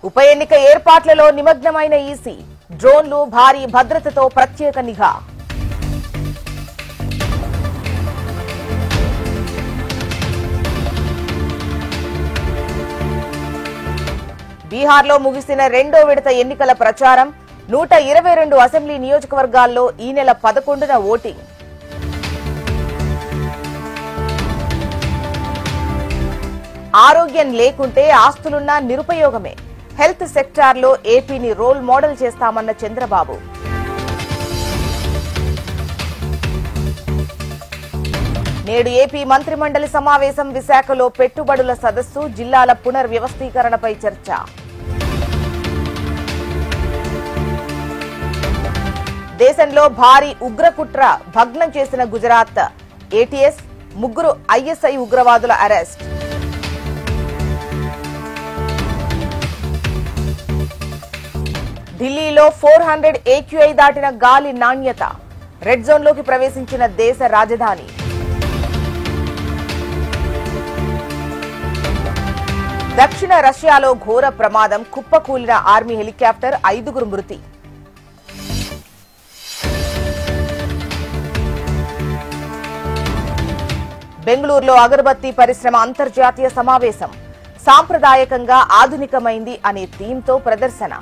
ఉప ఎన్నిక ఏర్పాట్లలో నిమగ్నమైన ఈసీ డ్రోన్లు భారీ భద్రతతో ప్రత్యేక నిఘా. బీహార్లో ముగిసిన రెండో విడత ఎన్నికల ప్రచారం. 122 అసెంబ్లీ నియోజకవర్గాల్లో ఈ నెల 11న ఓటింగ్. ఆరోగ్యం లేకుంటే ఆస్తులున్నా నిరుపయోగమే. హెల్త్ సెక్టార్లో ఏపీని రోల్ మోడల్ చేస్తామన్న చంద్రబాబు. నేడు ఏపీ మంత్రిమండలి సమావేశం. విశాఖలో పెట్టుబడుల సదస్సు, జిల్లాల పునర్వ్యవస్థీకరణపై చర్చ. దేశంలో భారీ ఉగ్రకుట్ర భగ్నం చేసిన గుజరాత్ ఏటీఎస్. 3 ఐఎస్ఐ ఉగ్రవాదుల అరెస్ట్. ఢిల్లీలో 400 AQI దాటిన గాలి నాణ్యత. రెడ్ జోన్లోకి ప్రవేశించిన దేశ రాజధాని. దక్షిణ రష్యాలో ఘోర ప్రమాదం. కుప్పకూలిన ఆర్మీ హెలికాప్టర్. 5 మృతి. బెంగళూరులో అగరబత్తి పరిశ్రమ అంతర్జాతీయ సమావేశం. సాంప్రదాయకంగా ఆధునికమైంది అనే థీమ్తో ప్రదర్శన.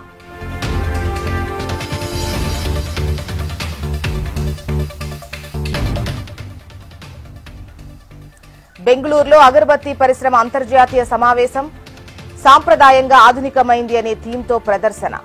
బెంగళూరులో అగరబత్తి పరిశ్రమ అంతర్జాతీయ సమావేశం. సాంప్రదాయంగా ఆధునికమైంది అనే థీమ్తో ప్రదర్శన.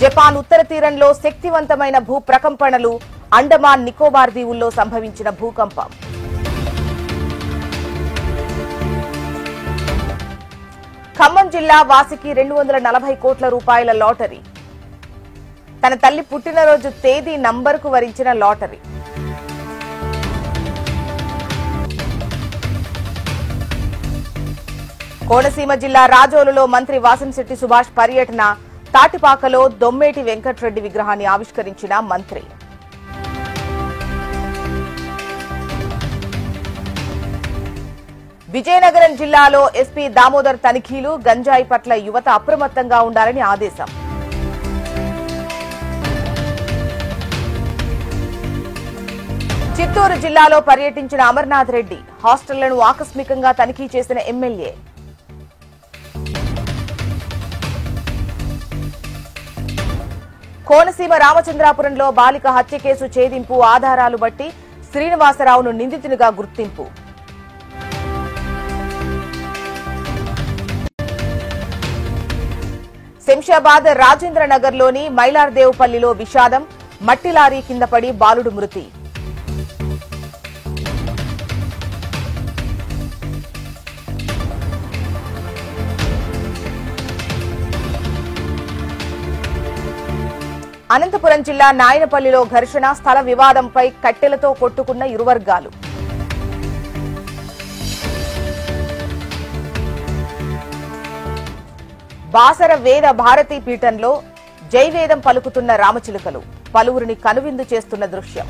జపాన్ ఉత్తర తీరంలో శక్తివంతమైన భూ ప్రకంపనలు. అండమాన్ నికోబార్ దీవుల్లో సంభవించిన భూకంపం. ఖమ్మం జిల్లా వాసికి 240 కోట్ల రూపాయల లాటరీ. తన తల్లి పుట్టినరోజు తేదీ నంబరుకు వరించిన లాటరీ. కోనసీమ జిల్లా రాజోలులో మంత్రి వాసంశెట్టి సుభాష్ పర్యటన. తాటిపాకలో దొమ్మేటి వెంకట్రెడ్డి విగ్రహాన్ని ఆవిష్కరించిన మంత్రి. విజయనగరం జిల్లాలో ఎస్పీ దామోదర్ తనిఖీలు. గంజాయి పట్ల యువత అప్రమత్తంగా ఉండాలని ఆదేశం. చిత్తూరు జిల్లాలో పర్యటించిన అమర్నాథ్ రెడ్డి. హాస్టళ్లను ఆకస్మికంగా తనిఖీ చేసిన ఎమ్మెల్యే. కోనసీమ రామచంద్రాపురంలో బాలిక హత్య కేసు ఛేదింపు. ఆధారాలు బట్టి శ్రీనివాసరావును నిందితునిగా గుర్తింపు. శంషాబాద్ రాజేంద్రనగర్లోని మైలార్దేవ్పల్లిలో విషాదం. మట్టి లారీ కింద పడి బాలుడు మృతి. అనంతపురం జిల్లా నాయనపల్లిలో ఘర్షణ. స్థల వివాదంపై కట్టెలతో కొట్టుకున్న ఇరు వర్గాలు. బాసర వేద భారతీ పీఠంలో జైవేదం పలుకుతున్న రామచిలుకలు. పలువురిని కనువిందు చేస్తున్న దృశ్యం.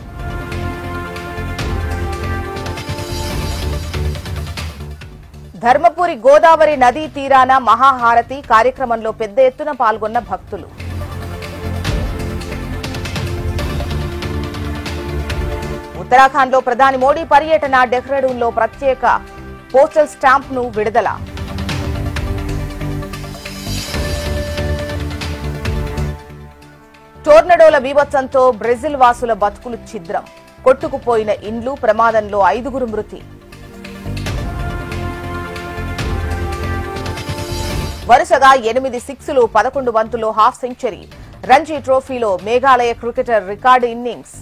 ధర్మపురి గోదావరి నదీ తీరాన మహాహారతి కార్యక్రమంలో పెద్ద ఎత్తున పాల్గొన్న భక్తులు. ఉత్తరాఖండ్లో ప్రధాని మోడీ పర్యటన. డెహ్రాడూన్లో ప్రత్యేక పోస్టల్ స్టాంప్ను విడుదల. టోర్నడోల బీభత్సంతో బ్రెజిల్ వాసుల బతుకులు ఛిద్రం. కొట్టుకుపోయిన ఇండ్లు. ప్రమాదంలో 5 మృతి. వరుసగా 8 సిక్స్లు, 11 బంతుల్లో హాఫ్ సెంచరీ. రంజీ ట్రోఫీలో మేఘాలయ క్రికెటర్ రికార్డు ఇన్నింగ్స్.